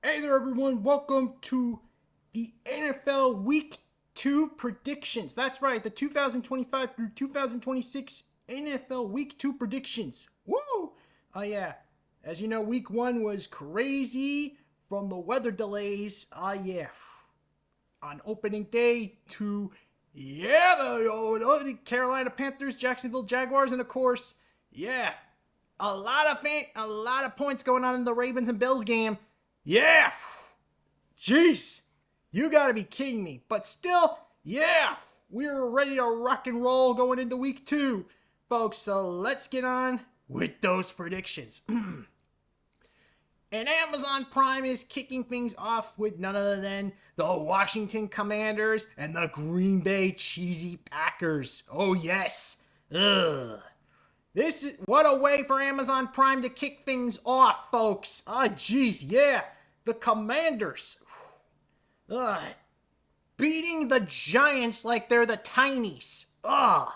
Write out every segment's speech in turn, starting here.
Hey there, everyone. Welcome to the NFL Week 2 predictions. That's right, the 2025 through 2026 NFL Week 2 predictions. Woo! Oh, yeah. As you know, Week 1 was crazy from the weather delays. Yeah. On opening day to, the Carolina Panthers, Jacksonville Jaguars, and of course, a lot of points going on in the Ravens and Bills game. Yeah! Jeez! You gotta be kidding me. But still, we're ready to rock and roll going into week 2, folks. So let's get on with those predictions. And Amazon Prime is kicking things off with none other than the Washington Commanders and the Green Bay Cheesy Packers. Oh, yes. Ugh. What a way for Amazon Prime to kick things off, folks. Jeez, yeah. The Commanders. Beating the Giants like they're the Tinies. Oh,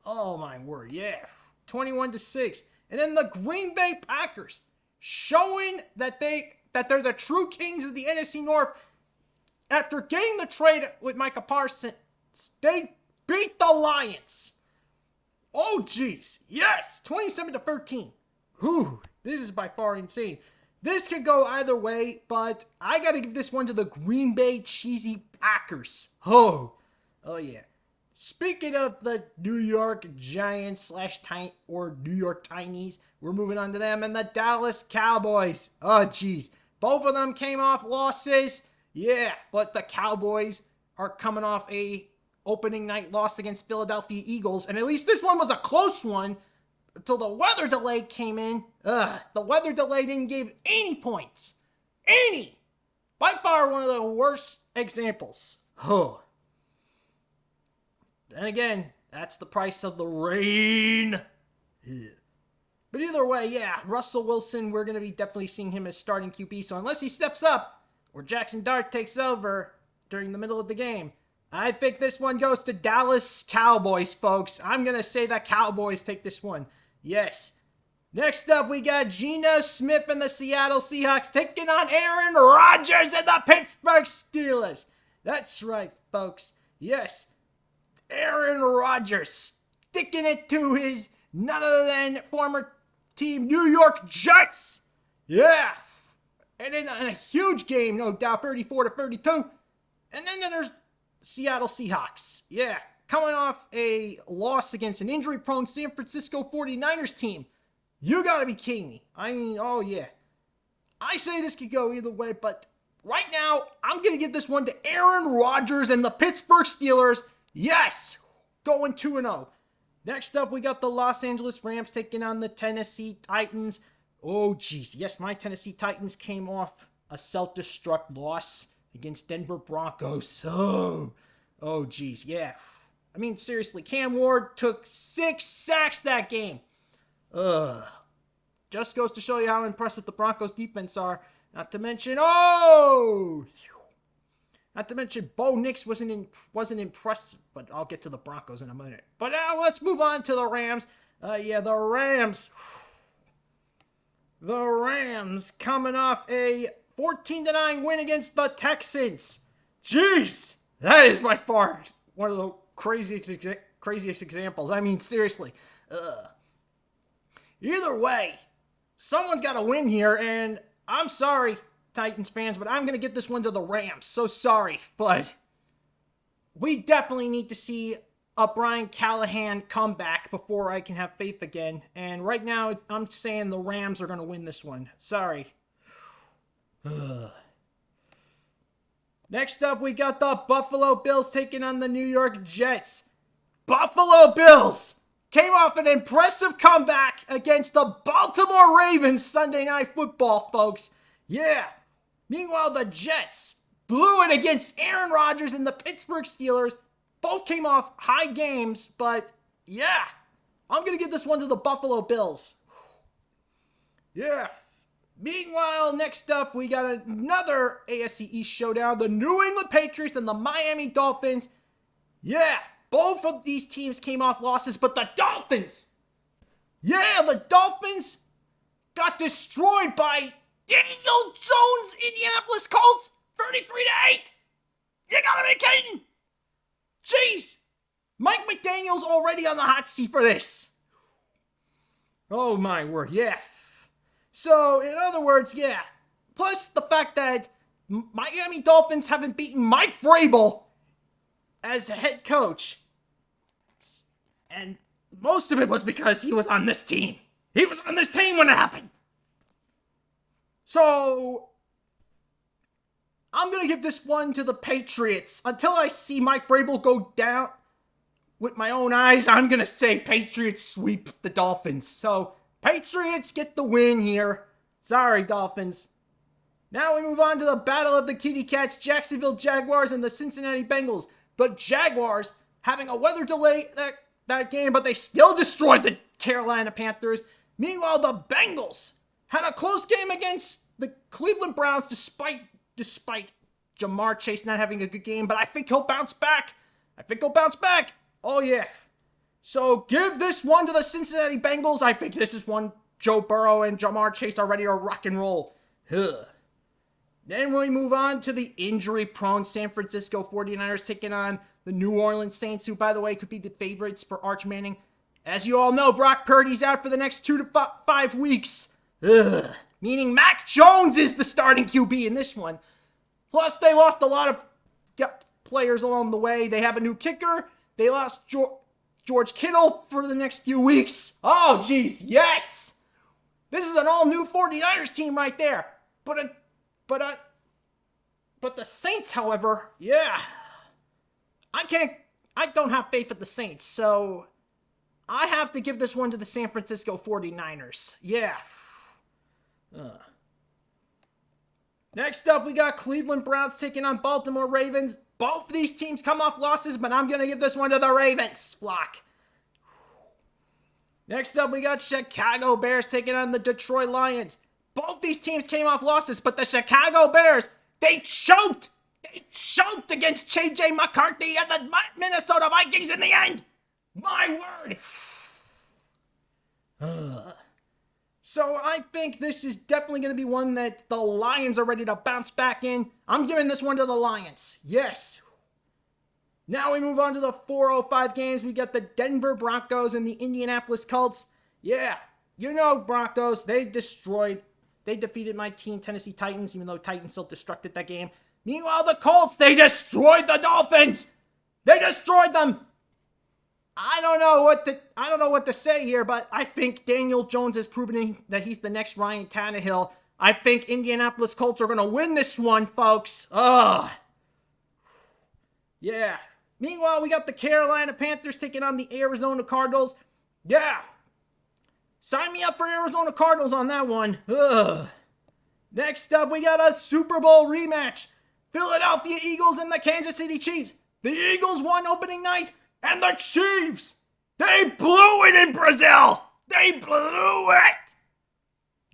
my word, yeah. 21-6. And then the Green Bay Packers showing that they're the true kings of the NFC North. After getting the trade with Micah Parsons, they beat the Lions. Oh, jeez. Yes. 27-13. Whew. This is by far insane. This could go either way, but I got to give this one to the Green Bay Cheesy Packers. Oh, yeah. Speaking of the New York Giants or New York Tinies, we're moving on to them, and the Dallas Cowboys. Oh, jeez. Both of them came off losses. Yeah, but the Cowboys are coming off a opening night loss against Philadelphia Eagles, and at least this one was a close one until the weather delay came in. The weather delay didn't give any points. Any! By far one of the worst examples. Then again, that's the price of the rain. But either way, Russell Wilson, we're going to be definitely seeing him as starting QB, so unless he steps up or Jackson Dart takes over during the middle of the game, I think this one goes to Dallas Cowboys, folks. I'm going to say that Cowboys take this one. Yes. Next up, we got Geno Smith and the Seattle Seahawks taking on Aaron Rodgers and the Pittsburgh Steelers. That's right, folks. Yes. Aaron Rodgers sticking it to his none other than former team New York Jets. Yeah. And in a huge game, no doubt, 34-32. And then there's Seattle Seahawks. Yeah. Coming off a loss against an injury-prone San Francisco 49ers team. You gotta be kidding me. I mean, oh yeah. I say this could go either way, but right now, I'm gonna give this one to Aaron Rodgers and the Pittsburgh Steelers. Yes! Going 2-0. Next up, we got the Los Angeles Rams taking on the Tennessee Titans. Oh, jeez. Yes, my Tennessee Titans came off a self-destruct loss against Denver Broncos. Oh, jeez. Yeah. I mean, seriously, Cam Ward took 6 sacks that game. Just goes to show you how impressive the Broncos defense are. Not to mention, Bo Nix wasn't impressive, but I'll get to the Broncos in a minute. But now let's move on to the Rams. The Rams. The Rams coming off a 14-9 win against the Texans. Jeez, that is by far one of the craziest examples. I mean, seriously. Either way, someone's got to win here, and I'm sorry, Titans fans, but I'm going to give this one to the Rams. So sorry, but we definitely need to see a Brian Callahan comeback before I can have faith again. And right now, I'm saying the Rams are going to win this one. Sorry. Next up, we got the Buffalo Bills taking on the New York Jets. Buffalo Bills came off an impressive comeback against the Baltimore Ravens Sunday Night Football, folks. Yeah. Meanwhile, the Jets blew it against Aaron Rodgers and the Pittsburgh Steelers. Both came off high games, but yeah. I'm going to give this one to the Buffalo Bills. Yeah. Meanwhile, next up, we got another AFC East showdown. The New England Patriots and the Miami Dolphins. Yeah. Both of these teams came off losses, but the Dolphins. Yeah, the Dolphins got destroyed by Daniel Jones, Indianapolis Colts, 33-8. You gotta be kidding. Jeez. Mike McDaniel's already on the hot seat for this. Oh my word, yeah. So, in other words, yeah. Plus the fact that Miami Dolphins haven't beaten Mike Vrabel as head coach. And most of it was because he was on this team. He was on this team when it happened. So, I'm going to give this one to the Patriots. Until I see Mike Vrabel go down with my own eyes, I'm going to say Patriots sweep the Dolphins. So, Patriots get the win here. Sorry, Dolphins. Now we move on to the Battle of the Kitty Cats, Jacksonville Jaguars and the Cincinnati Bengals. The Jaguars having a weather delay that game, but they still destroyed the Carolina Panthers. Meanwhile, the Bengals had a close game against the Cleveland Browns despite Jamar Chase not having a good game, but I think he'll bounce back. Oh, yeah. So give this one to the Cincinnati Bengals. I think this is one Joe Burrow and Jamar Chase are ready to rock and roll. Then we move on to the injury-prone San Francisco 49ers taking on the New Orleans Saints, who, by the way, could be the favorites for Arch Manning. As you all know, Brock Purdy's out for the next 2 to 5 weeks. Meaning Mac Jones is the starting QB in this one. Plus, they lost a lot of players along the way. They have a new kicker. They lost George Kittle for the next few weeks. Oh, jeez, yes! This is an all-new 49ers team right there. But the Saints, however, yeah. I don't have faith in the Saints, so I have to give this one to the San Francisco 49ers. Yeah. Next up, we got Cleveland Browns taking on Baltimore Ravens. Both these teams come off losses, but I'm going to give this one to the Ravens. Flock. Next up, we got Chicago Bears taking on the Detroit Lions. Both these teams came off losses, but the Chicago Bears, they choked. They choked against J.J. McCarthy and the Minnesota Vikings in the end. My word. So I think this is definitely going to be one that the Lions are ready to bounce back in. I'm giving this one to the Lions. Yes. Now we move on to the 4:05 games. We got the Denver Broncos and the Indianapolis Colts. Yeah, you know Broncos, they defeated my team, Tennessee Titans, even though Titans still destructed that game. Meanwhile, the Colts, they destroyed the Dolphins. They destroyed them. I don't know what to say here, but I think Daniel Jones has proven that he's the next Ryan Tannehill. I think Indianapolis Colts are going to win this one, folks. Yeah. Meanwhile, we got the Carolina Panthers taking on the Arizona Cardinals. Yeah. Sign me up for Arizona Cardinals on that one. Next up, we got a Super Bowl rematch. Philadelphia Eagles and the Kansas City Chiefs. The Eagles won opening night, and the Chiefs, they blew it in Brazil. They blew it.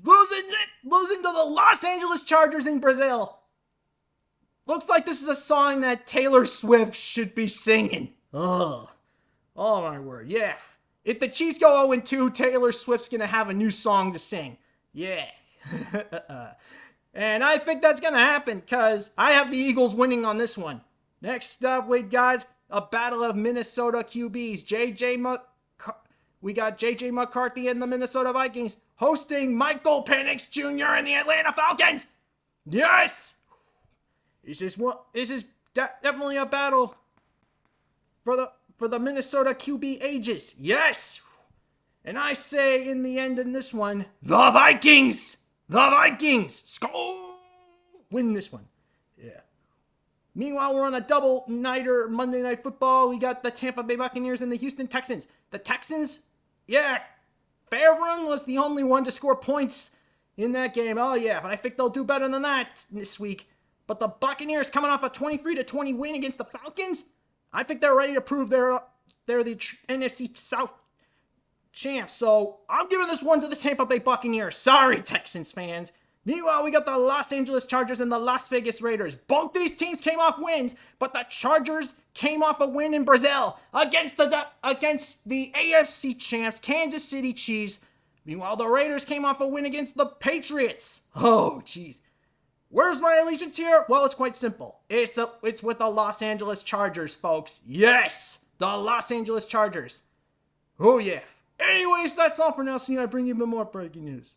Losing to the Los Angeles Chargers in Brazil. Looks like this is a song that Taylor Swift should be singing. Oh my word, yeah. If the Chiefs go 0-2, Taylor Swift's going to have a new song to sing. Yeah. And I think that's going to happen because I have the Eagles winning on this one. Next up, we got a battle of Minnesota QBs. We got J.J. McCarthy and the Minnesota Vikings hosting Michael Penix Jr. and the Atlanta Falcons. Yes! This is definitely a battle for the Minnesota QB ages. Yes! And I say in the end in this one, the Vikings! Score! Win this one. Yeah. Meanwhile, we're on a double-nighter Monday Night Football. We got the Tampa Bay Buccaneers and the Houston Texans. The Texans, yeah, Fairburn was the only one to score points in that game. Oh, yeah, but I think they'll do better than that this week. But the Buccaneers coming off a 23-20 win against the Falcons, I think they're ready to prove they're the NFC South champs. So I'm giving this one to the Tampa Bay Buccaneers. Sorry, Texans fans. Meanwhile, we got the Los Angeles Chargers and the Las Vegas Raiders. Both these teams came off wins, but the Chargers came off a win in Brazil against the AFC champs, Kansas City Chiefs. Meanwhile, the Raiders came off a win against the Patriots. Oh, jeez. Where's my allegiance here? Well, it's quite simple. It's with the Los Angeles Chargers, folks. Yes, the Los Angeles Chargers. Oh, yeah. Anyways, that's all for now. See, I bring you a bit more breaking news.